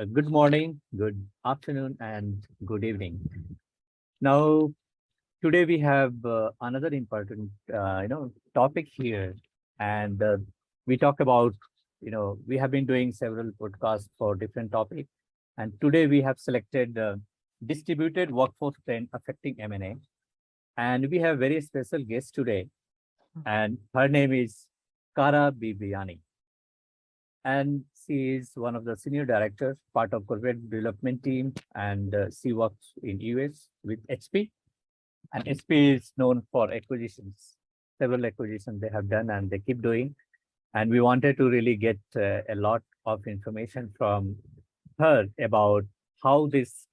Good morning, good afternoon, and good evening. Now, today we have another important, topic here, and we talk about, we have been doing several podcasts for different topics, and today we have selected distributed workforce trend affecting M&A, and we have very special guest today, and her name is Cara Bibbiani. And she is one of the senior directors, part of corporate development team, and she works in US with HP. And HP is known for acquisitions, several acquisitions they have done and they keep doing. And we wanted to really get a lot of information from her about how this,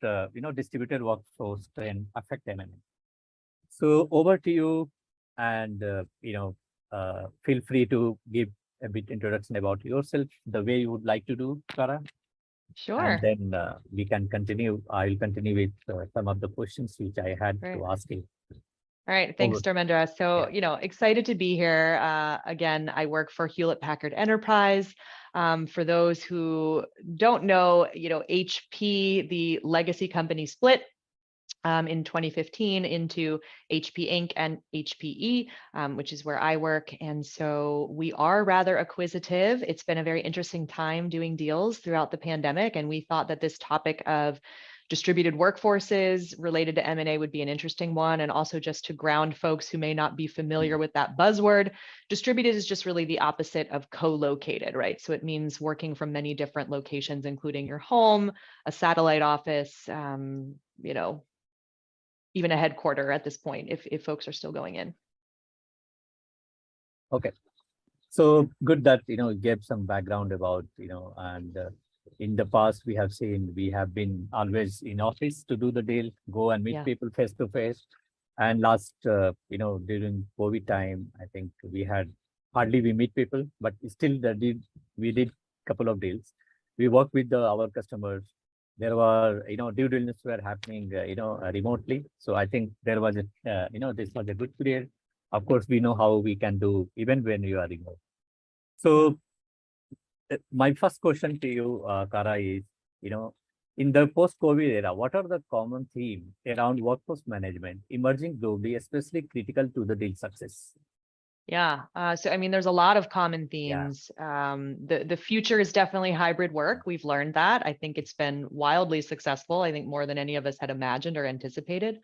distributed workforce can affect M&A. So over to you, and feel free to give a bit introduction about yourself, the way you would like to do, Cara. Sure. And then we can continue. I will continue with some of the questions which I had to ask you. All right. Thanks, Dharmendra. So, excited to be here. Again, I work for Hewlett Packard Enterprise. For those who don't know, HP, the legacy company split in 2015 into HP Inc. and HPE, which is where I work. And so we are rather acquisitive. It's been a very interesting time doing deals throughout the pandemic. And we thought that this topic of distributed workforces related to M&A would be an interesting one. And also just to ground folks who may not be familiar with that buzzword, distributed is just really the opposite of co-located, right? So it means working from many different locations, including your home, a satellite office, even a headquarter at this point, if folks are still going in. Okay. So good that, gave some background about, and in the past we have been always in office to do the deal, go and meet people face to face. And last, during COVID time, I think we meet people, but still we did couple of deals. We worked with our customers. There were, due diligence were happening, remotely. So I think there was this was a good period. Of course, we know how we can do even when you are remote. So my first question to you, Cara, is, in the post-COVID era, what are the common themes around workforce management emerging globally, especially critical to the deal success? Yeah. So, I mean, there's a lot of common themes. The future is definitely hybrid work. We've learned that. I think it's been wildly successful. I think more than any of us had imagined or anticipated.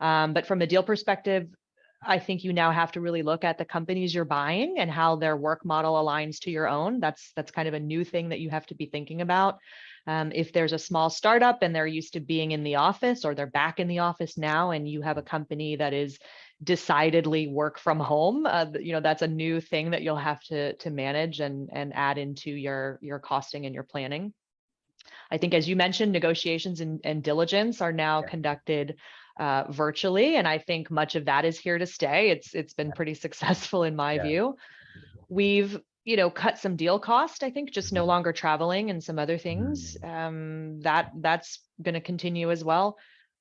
But from a deal perspective, I think you now have to really look at the companies you're buying and how their work model aligns to your own. That's kind of a new thing that you have to be thinking about. If there's a small startup and they're used to being in the office, or they're back in the office now, and you have a company that is decidedly work from home, that's a new thing that you'll have to manage and add into your costing and your planning. I think, as you mentioned, negotiations and diligence are now conducted virtually, and I think much of that is here to stay. It's been pretty successful in my view. We've cut some deal cost, I think, just no longer traveling and some other things. That's going to continue as well.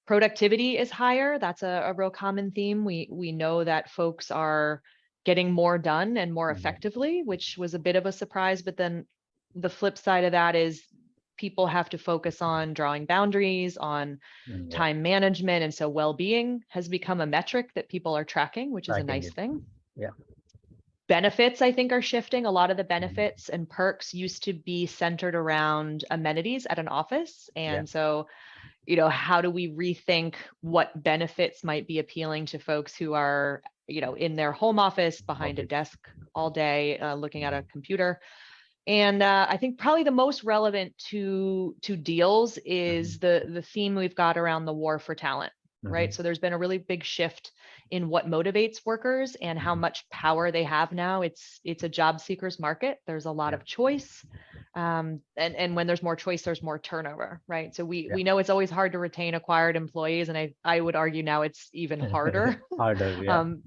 Productivity is higher. That's a real common theme. We know that folks are getting more done and more effectively, which was a bit of a surprise. But then the flip side of that is people have to focus on drawing boundaries, on time management. And so well-being has become a metric that people are tracking, which is a nice thing. Yeah. Benefits, I think, are shifting. A lot of the benefits and perks used to be centered around amenities at an office. And so, how do we rethink what benefits might be appealing to folks who are, in their home office behind a desk all day, looking at a computer? And I think probably the most relevant to deals is the theme we've got around the war for talent, right? So there's been a really big shift in what motivates workers and how much power they have now. It's a job seekers market. There's a lot of choice. And when there's more choice, there's more turnover, right? So we know it's always hard to retain acquired employees. And I would argue now it's even harder,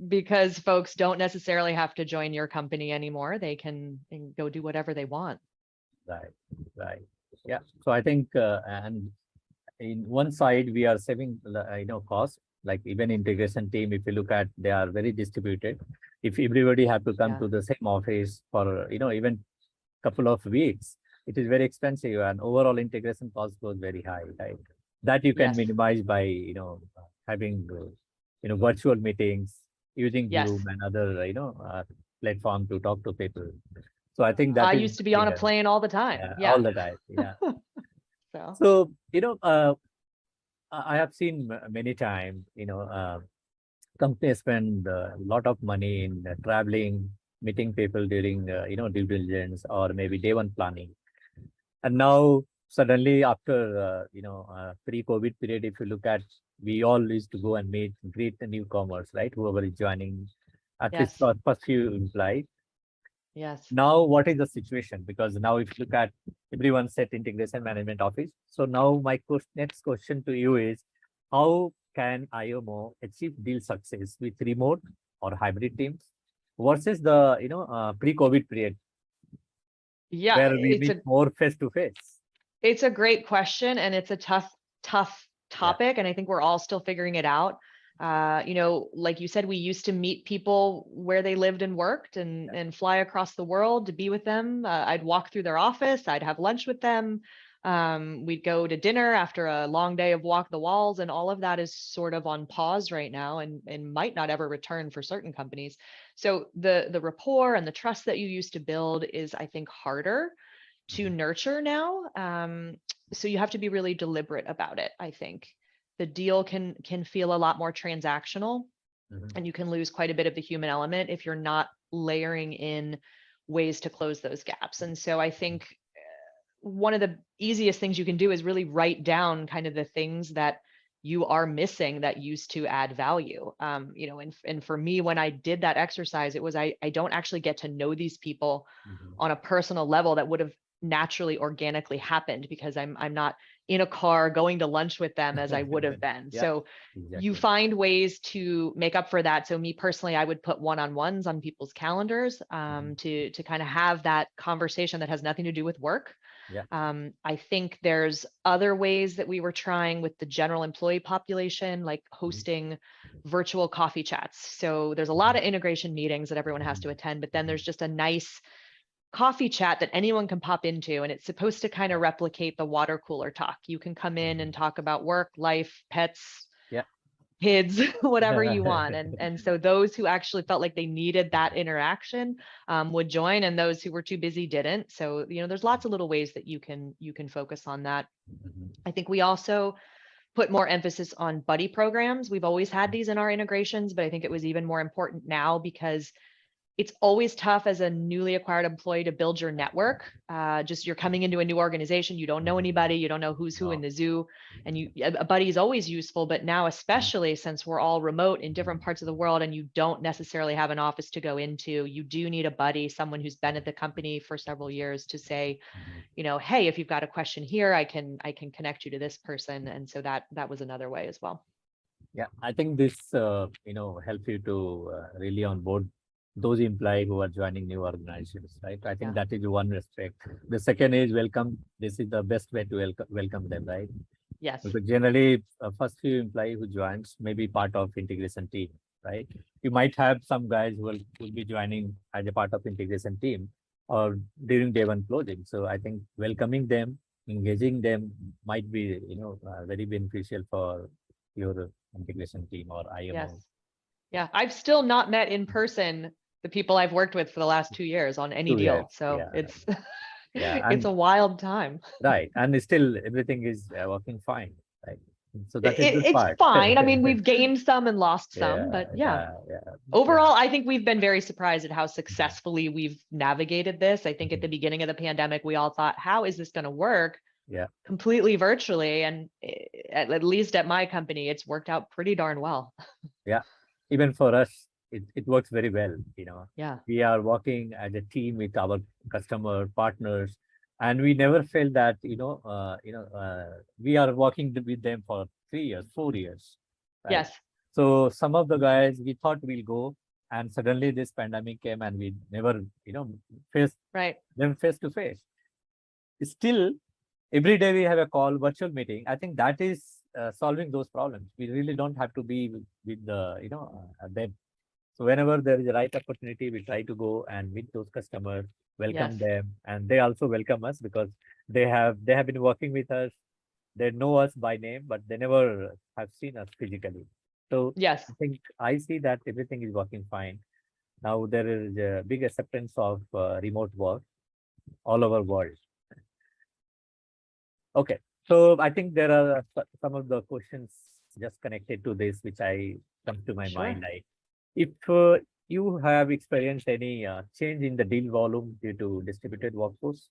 because folks don't necessarily have to join your company anymore. They can go do whatever they want. Right. Yeah. So I think, and in one side, we are saving, cost, like even integration team, if you look at, they are very distributed. If everybody have to come to the same office for, even couple of weeks, it is very expensive and overall integration cost goes very high, right? That you can Yes. minimize by, having, virtual meetings, using Yes. Zoom and other, platform to talk to people. So I think I that is used to be on a bigger, plane all the time. all Yeah. the time. Yeah. So So, I have seen many times, companies spend a lot of money in traveling, meeting people during, due diligence or maybe day one planning. And now suddenly after, pre-COVID period, if you look at, we all used to go and meet, greet the newcomers, right? Whoever is joining, at least yes. for first few employees. Yes. Now, what is the situation? Because now if you look at, everyone set integration management office. So now my next question to you is, how can IOMO achieve deal success with remote or hybrid teams versus the, pre-COVID period Yeah, where we meet more face to face? it's a great question, and it's a tough Yeah. topic, and I think we're all still figuring it out. Like you said, we used to meet people where they lived and worked, and fly across the world to be with them. I'd walk through their office, I'd have lunch with them. We'd go to dinner after a long day of walk the walls, and all of that is sort of on pause right now, and might not ever return for certain companies. So the rapport and the trust that you used to build is, I think, harder to nurture now. So you have to be really deliberate about it. I think the deal can feel a lot more transactional, Mhm. and you can lose quite a bit of the human element if you're not layering in ways to close those gaps. And so I think one of the easiest things you can do is really write down kind of the things that you are missing that used to add value. And for me, when I did that exercise, it was, I don't actually get to know these people Mhm. on a personal level that would have naturally organically happened, because I'm not in a car going to lunch with them as I would have been. Yeah, So you exactly. find ways to make up for that. So me personally, I would put one-on-ones on people's calendars, to kind of have that conversation that has nothing to do with work. Yeah. I think there's other ways that we were trying with the general employee population, like hosting virtual coffee chats. So there's a lot of integration meetings that everyone has to attend, but then there's just a nice coffee chat that anyone can pop into, and it's supposed to kind of replicate the water cooler talk. You can come in and talk about work, life, pets, Yeah. kids, whatever you want. And so those who actually felt like they needed that interaction, would join, and those who were too busy didn't. So, there's lots of little ways that you can focus on that. I think we also put more emphasis on buddy programs. We've always had these in our integrations, but I think it was even more important now, because it's always tough as a newly acquired employee to build your network. Just you're coming into a new organization, you don't know anybody, you don't know who's who in the zoo, and a buddy is always useful. But now, especially since we're all remote in different parts of the world, and you don't necessarily have an office to go into, you do need a buddy, someone who's been at the company for several years, to say, hey, if you've got a question here, I can connect you to this person. And so that was another way as well. Yeah, I think this, help you to really onboard those employees who are joining new organizations, right? I think Yeah. that is one aspect. The second is welcome. This is the best way to welcome them, right? Yes. Because generally, first few employee who joins may be part of integration team, right? You might have some guys who will be joining as a part of integration team or during day one closing. So I think welcoming them, engaging them might be, very beneficial for your integration team or Yes. IMO. Yeah. I've still not met in person the people I've worked with for the last 2 years on any 2 years. deal. So Yeah. it's Yeah. it's And a wild time. right. And still everything is working fine. Right. So that is good It's part. fine. I mean, we've gained some and lost Yeah. some, but yeah. Yeah. Overall, I think we've been very surprised at how successfully we've navigated this. I think at the beginning of the pandemic, we all thought, how is this going to work? Yeah. Completely virtually. And at least at my company, it's worked out pretty darn well. Yeah. Even for us, it works very well. Yeah. We are working as a team with our customer partners, and we never felt that, we are working with them for 3 years, 4 years, right? Yes. So some of the guys we thought we'll go, and suddenly this pandemic came, and we never, faced Right. them face to face. Still, every day we have a call, virtual meeting. I think that is solving those problems. We really don't have to be with the, them. So whenever there is a right opportunity, we try to go and meet those customers, welcome Yes. them, and they also welcome us because they have been working with us. They know us by name, but they never have seen us physically. So Yes. I think I see that everything is working fine. Now there is a big acceptance of remote work all over world. Okay, so I think there are some of the questions just connected to this, which I come to my Sure. mind. Like, if you have experienced any change in the deal volume due to distributed workforce.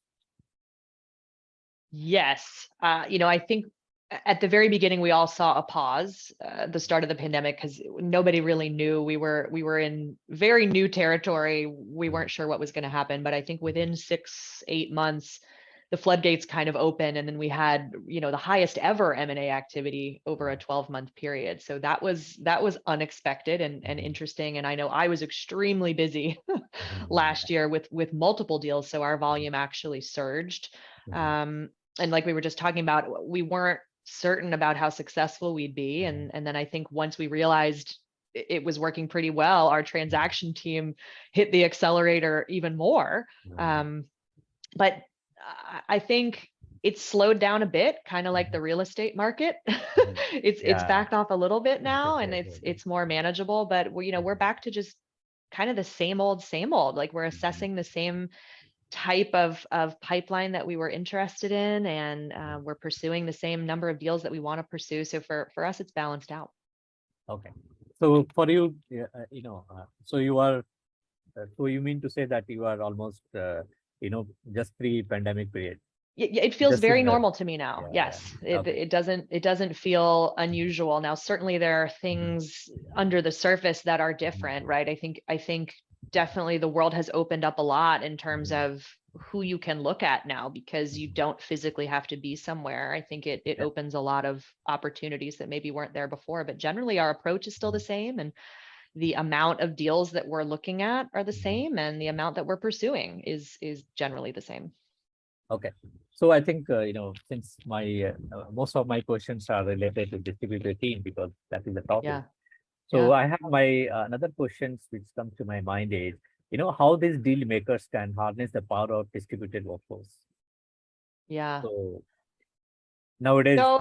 Yes. I think at the very beginning, we all saw a pause, the start of the pandemic, because nobody really knew. We were in very new territory. We Mhm. weren't sure what was going to happen. But I think within 6, 8 months, the floodgates kind of opened, and then we had, the highest ever M&A activity over a 12-month period. So that was unexpected and interesting. And I know I was extremely busy Mhm. last year with multiple deals, so our volume actually surged. Mhm. And like we were just talking about, we weren't certain about how successful we'd be. And then I think once we realized it was working pretty well, our transaction team hit the accelerator even more. Mhm. Um, but I think it's slowed down a bit, kind of like Mhm. the real estate market. Mhm. It's Yeah. backed off a little bit now, and it's more manageable. But we're back to just kind of the same old, same old. Like we're Mhm. assessing the same type of pipeline that we were interested in, and we're pursuing the same number of deals that we want to pursue. So for us, it's balanced out. Okay. So for you, yeah, so you are, so you mean to say that you are almost, just pre-pandemic period, It feels just very similar. normal to me now. Yeah, yeah. Yes, it Okay. it doesn't it doesn't feel unusual now. Certainly, there are Mhm. things under the surface that are Mhm. different, right? I think definitely the world has opened up a lot in terms Mhm. of who you can look at now, because you Mhm. don't physically have to be somewhere. I think it Yeah. opens a lot of opportunities that maybe weren't there before. But generally, our approach is still the Mhm. same, and the amount of deals that we're looking at are the Mhm. same, and the amount that we're pursuing is generally the same. Okay. So I think, since my most of my questions are related to distributed team because that is the topic. Yeah, So yeah, I have my another questions which come to my mind is, how these deal makers can harness the power of distributed workforce. yeah. So nowadays, So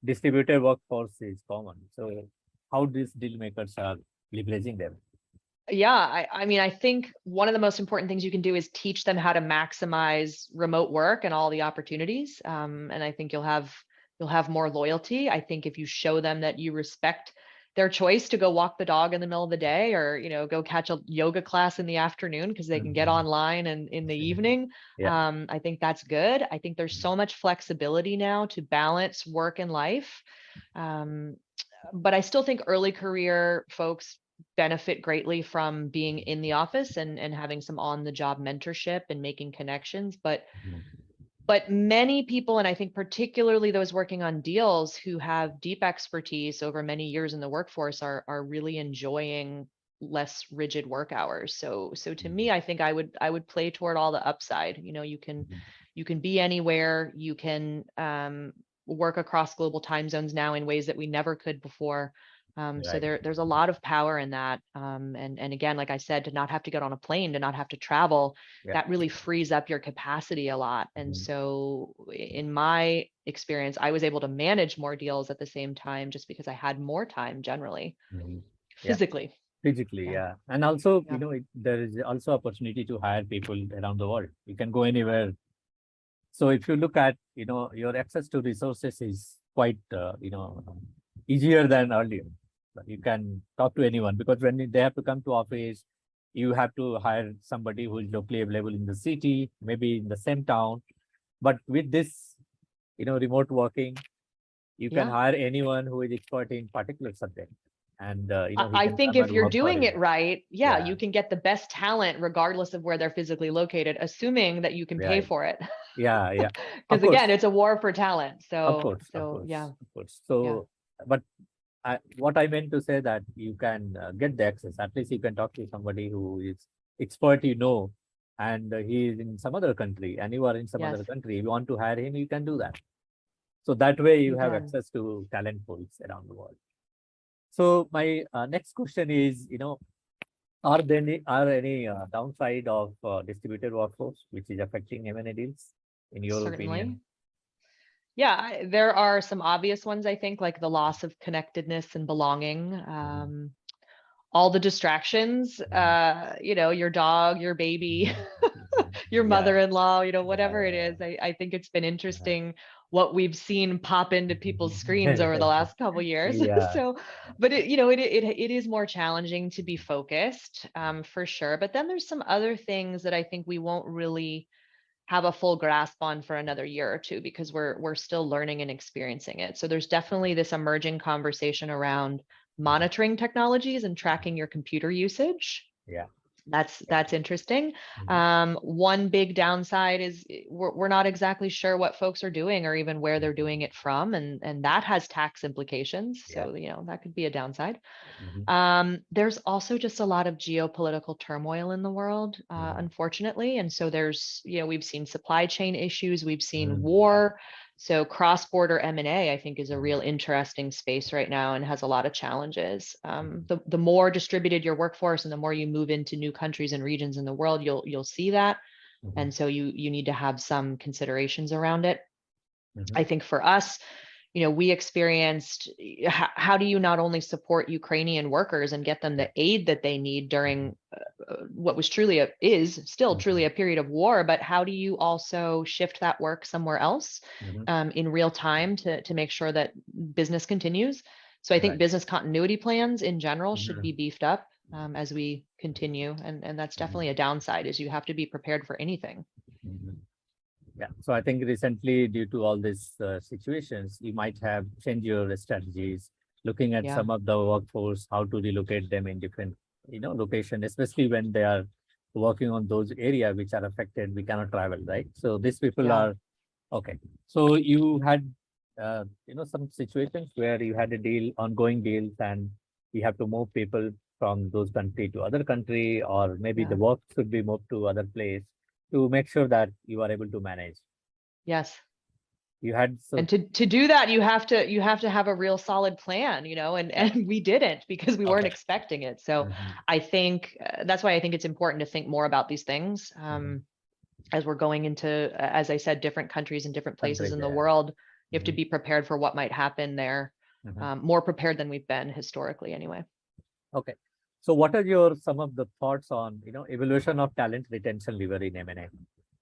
distributed workforce is common. So how these deal makers are leveraging them? yeah, I mean, I think one of the most important things you can do is teach them how to maximize remote work and all the opportunities. And I think you'll have more loyalty. I think if you show them that you respect their choice to go walk the dog in the middle of the day, or go catch a yoga class in the afternoon because they can get Mhm. online and in the evening. Yeah. I think that's good. I think there's so much flexibility now to balance work and life. Um, but I still think early career folks benefit greatly from being in the office and having some on the job mentorship and making connections. But Mhm. many people, and I think particularly those working on deals who have deep expertise over many years in the workforce, are really enjoying less rigid work hours. So to me, I think I would play toward all the upside. You can be anywhere. You can work across global time zones now in ways that we never could before. So Right. there's a lot of power in that. And again, like I said, to not have to get on a plane, to not have to travel, Yeah. that really frees up your capacity a lot. And Mhm. so in my experience, I was able to manage more deals at the same time just because I had more time generally, Mhm. Yeah. physically. Physically, Yeah. yeah. And also, Yeah. there is also opportunity to hire people around the world. You can go anywhere. So if you look at, your access to resources is quite, easier than earlier. But you can talk to anyone because when they have to come to office, you have to hire somebody who is locally available in the city, maybe in the same town. But with this, remote working, you can Yeah. hire anyone who is expert in particular subject, and he I can think come if and you're work for doing you. it right, yeah, Yeah, you can get the best talent regardless of where they're physically located, assuming that you can pay right. for it. Yeah, yeah. Of Because again, course, it's a war for talent. of So, course, of so yeah, course, of course. yeah, So, but what I meant to say that you can get the access. At least you can talk to somebody who is expert, and he is in some other country, and you are in some yes, other country. If you want to hire him, you can do that. So that way you you have can. access to talent pools around the world. So my next question is, Are any downside of distributed workforce which is affecting M&A deals, in your Certainly. opinion? Yeah, there are some obvious ones, I think, like the loss of connectedness and belonging. All the distractions, your dog, your baby, your Yeah, mother-in-law, yeah, whatever it is. I think it's been interesting what we've seen pop into people's screens over the last couple years. yeah. So, but it is more challenging to be focused, for sure. But then there's some other things that I think we won't really have a full grasp on for another year or two because we're still learning and experiencing it. So there's definitely this emerging conversation around monitoring technologies and tracking your computer usage. Yeah. That's interesting. Mhm. One big downside is we're not exactly sure what folks are doing or even where they're doing it from, and that has tax implications. Yeah. So that could be a downside. Mhm. There's also just a lot of geopolitical turmoil in the world, Mhm. unfortunately. And so we've seen supply chain issues, we've seen Mhm. war. So cross-border M&A, I think, is a Mhm. real interesting space right now and has a lot of challenges. Mhm. The more distributed your workforce and the more you move into new countries and regions in the world, you'll see that. Mhm. And so you need to have some considerations around it. Mhm. I think for us, we experienced how do you not only support Ukrainian workers and get them Yeah. the aid that they need during what was is still truly Mhm. a period of war, but how do you also shift that work somewhere else Mhm. in real time to make sure that business continues? So I think Right. business continuity plans in general should be Mhm. beefed up as we continue, and that's Mhm. definitely a downside is you have to be prepared for anything. Mhm. Yeah. So I think recently, due to all these situations, you might have changed your strategies, looking at Yeah, some of the workforce, how to relocate them in different, location, especially when they are working on those area which are affected. We cannot travel, right? So these people yeah. are okay. So you had, some situations where you had a deal, ongoing deals, and you have to move people from those country to other country, or maybe the Yeah. work should be moved to other place to make sure that you are able to manage. Yes. You had so And to do that, you have to have a real solid plan, and yeah. and we didn't because we weren't Okay. expecting it. So Mhm. I think that's why I think it's important to think more about these things Mhm. as we're going into, as I said, different countries and different places Country in the there. world. You have to Mhm. be prepared for what might happen there, Mhm. more prepared than we've been historically, anyway. Okay. So what are your some of the thoughts on evolution of talent retention lever in M&A?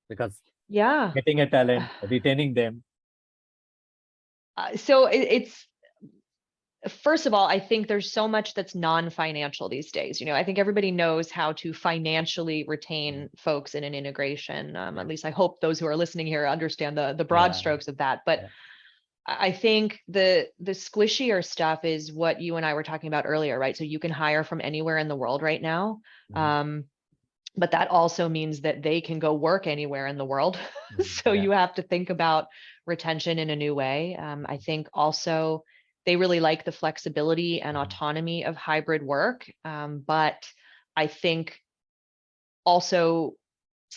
Because Yeah. getting a talent, retaining them. So it's first of all, I think there's so much that's non-financial these days. I think everybody knows how to financially Mhm. retain folks in an integration. Yeah. At least I hope those who are listening here understand the broad Yeah. strokes of that. But Yeah. I think the squishier stuff is what you and I were talking about earlier, right? So you can hire from anywhere in the world right now. Mhm. Um, but that also means that they can go work anywhere in the world. Mhm. So Yeah. you have to think about retention in a new way. I think also they really like the flexibility and Mhm. autonomy of hybrid work. But I think also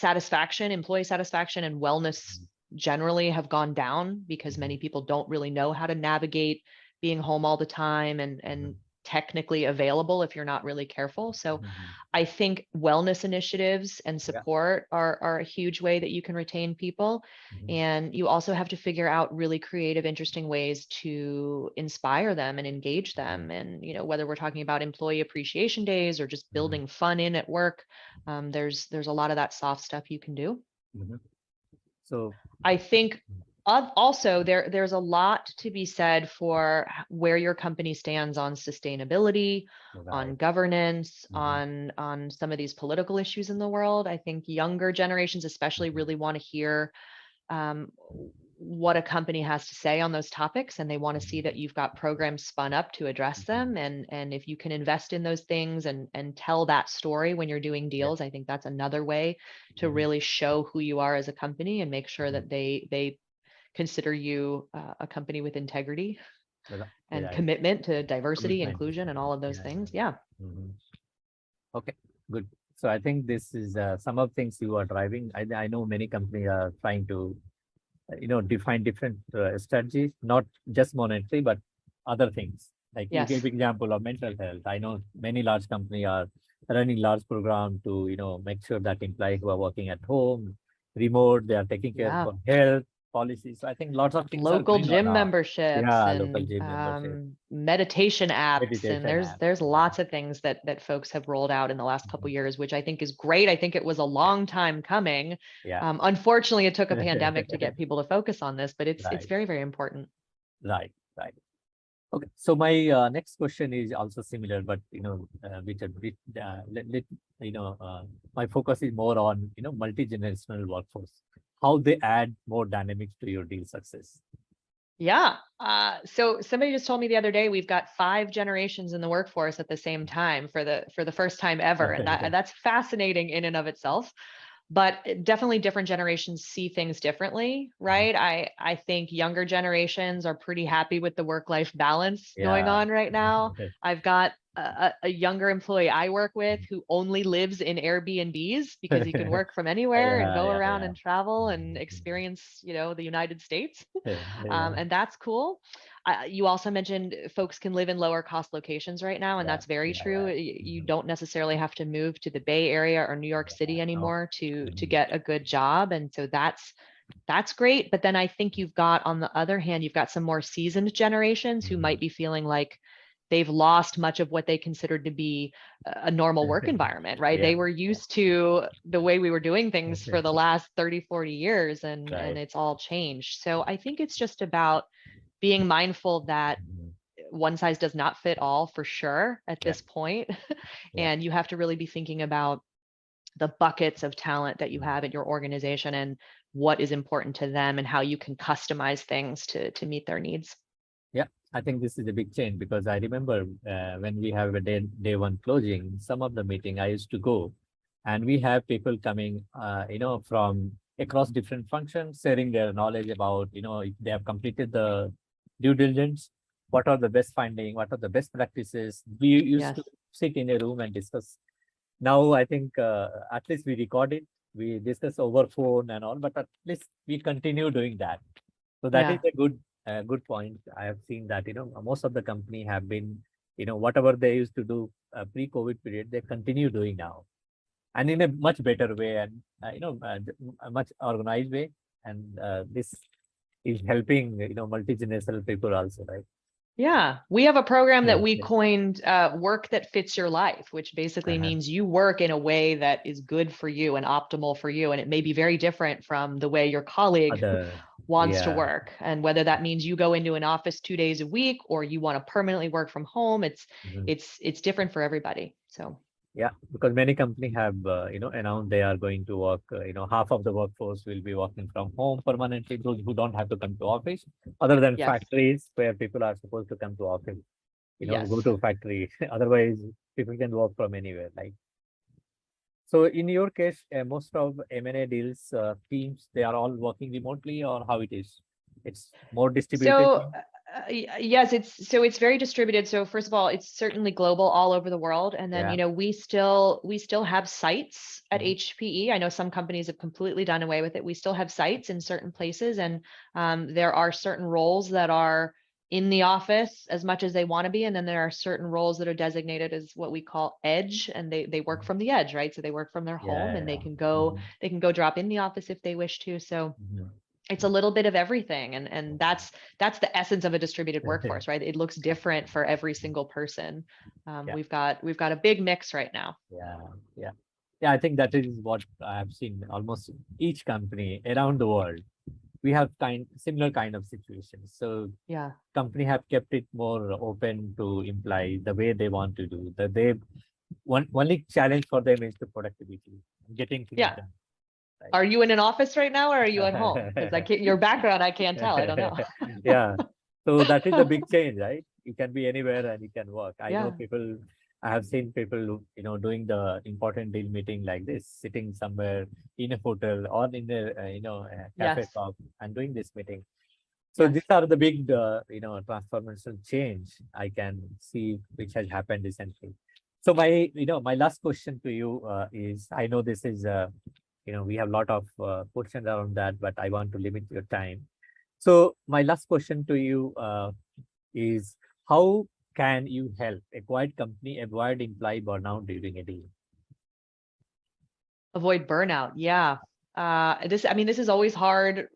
employee satisfaction and wellness Mhm. generally have gone down because Mhm. many people don't really know how to navigate being home all the time and Mhm. technically available if you're not really careful. So Mhm. I think wellness initiatives and Yeah. support are a huge way that you can retain people. Mhm. And you also have to figure out really creative, interesting ways to inspire them and engage Mhm. them. And, whether we're talking about employee appreciation days or just Mhm. building fun in at work, there's a lot of that soft stuff you can do. Mhm. So, I think also there's a lot to be said for where your company stands on sustainability, right. on governance, Mhm. on some of these political issues in the world. I think younger generations especially Mhm. really want to hear um, what a company has to say on those topics, and they want to see Mhm. that you've got programs spun up to address Mhm. them. And if you can invest in those things and tell that story when you're doing Yeah. deals, I think that's another way to Mhm. really show who you are as a company and make sure Mhm. that they consider you a company with integrity and Right. commitment to diversity, Commitment. inclusion, and all of those Yeah. things. Yeah. Mhm. Okay, good. So I think this is some of things you are driving. I know many companies are trying to, define different strategies, not just monetary, but other things. Like you Yes. gave example of mental health. I know many large companies are running large program to, make sure that employees who are working at home, remote, they are taking care Yeah. for health policies. So I think lots of things are Local going on gym now. memberships Yeah, local and gym membership, meditation apps, and meditation app. there's Yeah. lots of things that folks have rolled out in the last couple years, which I think is great. I think it was a long time coming. Yeah. Unfortunately, it took a pandemic to get people to focus on this, but it's Right. very, very important. Right. Right. Okay, so my next question is also similar, but which a bit my focus is more on multi-generational workforce, how they add more dynamics to your deal success. Yeah. So somebody just told me the other day we've got 5 generations in the workforce at the same time for the first time ever, and that's fascinating in and of itself. But definitely different generations see things differently, right? I think younger generations are pretty happy with the work-life balance going Yeah. on right now. I've got a younger employee I work with who only lives in Airbnbs because he can work from anywhere and Yeah, go yeah, around yeah. and travel and experience, the United States. Yeah, And that's cool. You also mentioned folks can live in lower cost locations right now, and yeah, that's very yeah, true. yeah. You don't necessarily have to move to the Bay Area or New York City No. anymore to Mhm. get a good job, and so that's great. But then I think you've got, on the other hand, you've got some more seasoned generations who might be feeling like they've lost much of what they considered to be a normal work environment, right? Yeah, They were used to the way we were doing things for the last 30, 40 years, and right. it's all changed. So I think it's just about being mindful that Mhm. one size does not fit all for sure at Yeah, this point. yeah. And you have to really be thinking about the buckets of talent that you Mhm. have at your organization and what is important to them and how you can customize things to meet their needs. Yeah, I think this is a big change because I remember when we have a day one closing, some of the meeting I used to go, and we have people coming, from across different functions, sharing their knowledge about, if they have completed the due diligence, what are the best finding, what are the best practices. We used Yes. to sit in a room and discuss. Now I think at least we record it, we discuss over phone and all, but at least we continue doing that. So that is Yeah. a good point. I have seen that, most of the company have been, whatever they used to do pre-COVID period, they continue doing now, and in a much better way, and a much organized way. And this is helping, multi-generational people also, right? Yeah, we have a program Yeah. that we Yeah. coined work that fits your life, which basically Uh-huh. means you work in a way that is good for you and optimal for you. And it may be very different from the way your colleague Other, wants to yeah. work. And whether that means you go into an office 2 days a week or you want to permanently work from home, it's Mhm. it's it's different for everybody. So Yeah, because many companies have, announced they are going to work, half of the workforce will be working from home permanently, those who don't have to come to office, other than yes, factories where people are supposed to come to office, go yes. to factory. Otherwise, people can work from anywhere. Like, so in your case, most of M&A deals, teams, they are all working remotely or how it is? It's more distributed So team? yes, it's very distributed. So first of all, it's certainly global all over the world. And then, Yeah. we still have sites at Mhm. HPE. I know some companies have completely done away with it. We still have sites in certain places, and there are certain roles that are in the office as much as they want to be. And then there are certain roles that are designated as what we call edge, and they work from the edge, right? So they work from their home, Yeah, and they yeah. can go Mhm. they can go drop in the office if they wish to. So Mhm. it's a little bit of everything, and that's the essence of a distributed workforce, right? It looks different for every single person. Yeah. We've got a big mix right now. Yeah, yeah. Yeah, I think that is what I have seen almost each company around the world. We have similar kind of situations. So Yeah. company have kept it more open to imply the way they want to do. That they one only challenge for them is the productivity, getting things Yeah. done. Right. Are you in an office right now, or are you at home? Because I can't, your background, I can't tell. I don't know. Yeah. So that is a big change, right? You can be anywhere and you can work. I know Yeah. people, I have seen people, doing the important deal meeting like this, sitting somewhere in a hotel or in a, a cafe Yes. shop and doing this meeting. So Yes. these are the big, transformational change I can see which has happened recently. So my last question to you is, I know this is, we have a lot of questions around that, but I want to limit your time. So my last question to you is how can you help acquired company avoid employee burnout during a deal? Avoid burnout. Yeah. This is always hard,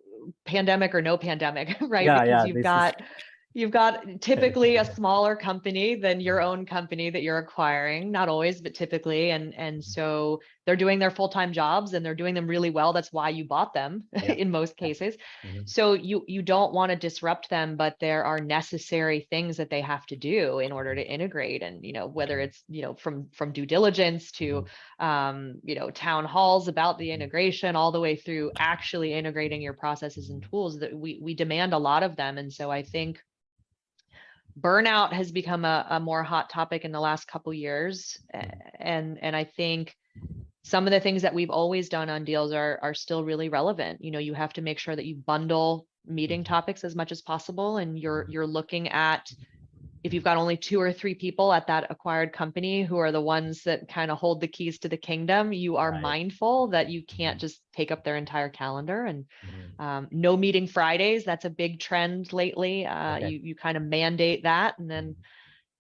pandemic or no pandemic, right? Yeah, Because yeah, this is you've got typically a smaller company than your own company that you're acquiring, not always, but typically. And so they're doing their full-time jobs and they're doing them really well. That's why you bought them yeah, in most yeah. cases. Mhm. So you don't want to disrupt them, but there are necessary things that they have to do in order to integrate. And, whether it's, from due diligence to town halls about the integration, all the way through actually integrating your processes and tools, that we demand a lot of them. And so I think burnout has become a more hot topic in the last couple years. And I think some of the things that we've always done on deals are still really relevant. You have to make sure that you bundle meeting topics as much as possible. And you're looking at, if you've got only 2 or 3 people at that acquired company who are the ones that kind of hold the keys to the kingdom, you are Right. mindful that you can't just take up their entire calendar. And Mhm. no meeting Fridays. That's a big trend lately. Okay. You kind of mandate that, and then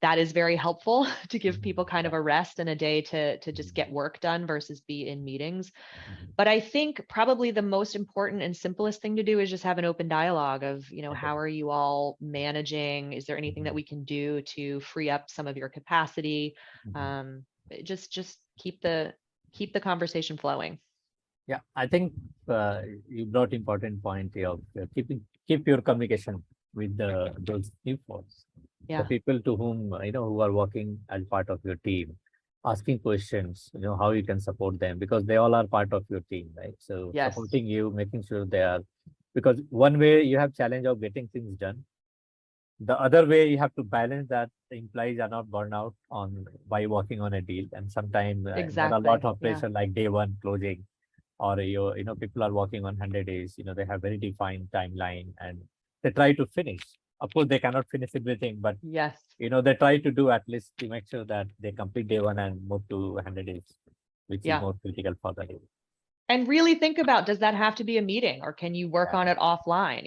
that is very helpful to give people kind of Yeah. a rest and a day to just get work done versus be in meetings. But I think probably the most important and simplest thing to do is just have an open dialogue of, Okay. how are you all managing? Is there anything that we can do to free up some of your capacity? Mhm. Just keep the conversation flowing. Yeah, I think you brought important point here of keep your communication with those new folks, the Yeah. people to whom who are working as part of your team, asking questions, how you can support them because they all are part of your team, right? So Yes. supporting you, making sure they are, because one way you have challenge of getting things done, the other way you have to balance that the employees are not burned out on by working on a deal, and sometimes there are a lot Exactly. of Yeah. pressure like day one closing, or people are working on 100 days, they have very defined timeline and they try to finish. Of course they cannot finish everything, but Yes. they try to do at least to make sure that they complete day one and move to 100 days, which is Yeah. more critical for the day. And really think about, does that have to be a meeting, or can you work Yeah, on it offline?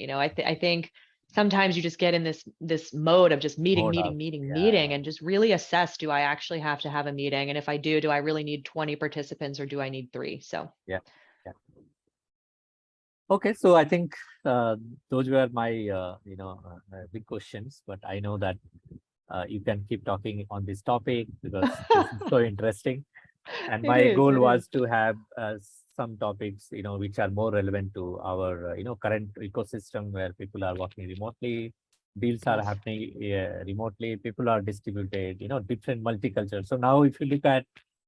I think sometimes you just get in this mode of just meeting, more meeting, of, meeting, yeah, meeting, and just really assess, do I actually have to have a meeting? And if I do I really need 20 participants, or do I need 3? So yeah, yeah. Okay, so I think those were my big questions, but I know that you can keep talking on this topic because this is so interesting. And it my is, goal it is. was to have some topics, which are more relevant to our, current ecosystem where people are working remotely, deals are Yes. happening remotely, people are distributed, different multicultural. So now if you look at,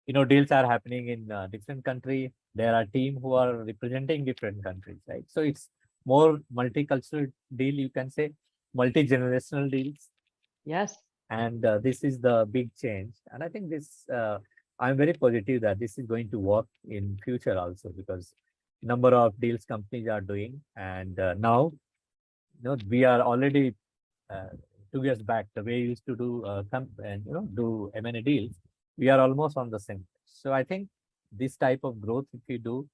deals are happening in different country, there are team who are representing different countries, right? So it's more multicultural deal, you can say, multi-generational deals, Yes. and this is the big change. And I think this I'm very positive that this is going to work in future also, because number of deals companies are doing, and now we are already uh, 2 years back the way we used to do and do M&A deals, we are almost on the same. So I think this type of growth, if you do,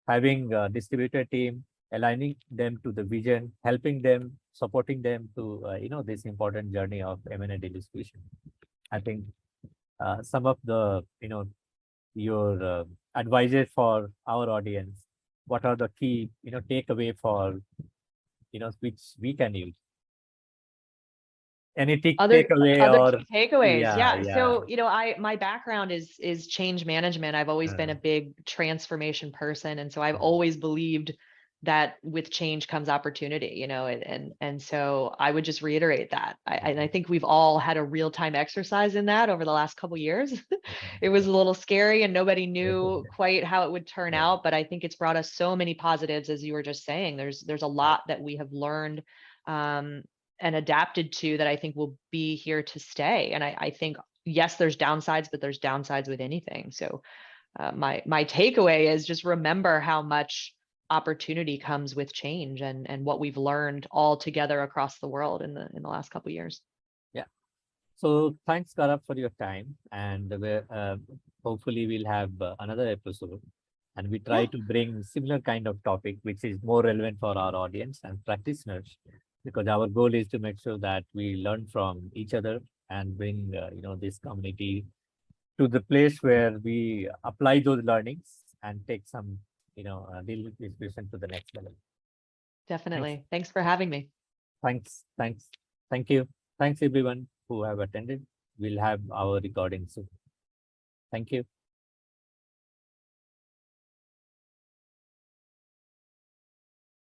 having a distributed team, aligning them to the vision, helping them, supporting them to this important journey of M&A deal distribution. I think some of the your advices for our audience. What are the key takeaway for which we can use? Any Other takeaway other or key takeaways. yeah, Yeah. yeah. So, my background is change management. I've always been Uh, a big transformation person. And so I've uh, always believed that with change comes opportunity, and so I would just reiterate that. I think we've all had a real-time exercise in that over the last couple years. It was a little scary and nobody knew quite how it would turn yeah, out, but I think it's brought us so many positives, as you were just saying. There's a lot that we have learned. Um, and adapted to, that I think will be here to stay. And I think, yes, there's downsides, but there's downsides with anything. So my takeaway is just remember how much opportunity comes with change, and what we've learned all together across the world in the last couple of years. yeah. So thanks, Cara, for your time, and hopefully we'll have another episode, and we try Yeah. to bring similar kind of topic which is more relevant for our audience and practitioners, because our goal is to make sure that we learn from each other, and bring this community to the place where we apply those learnings and take some deal discussion to the next level. Definitely. Thanks for having me. Thanks. Thank you. Thanks everyone who have attended. We'll have our recording soon. Thank you.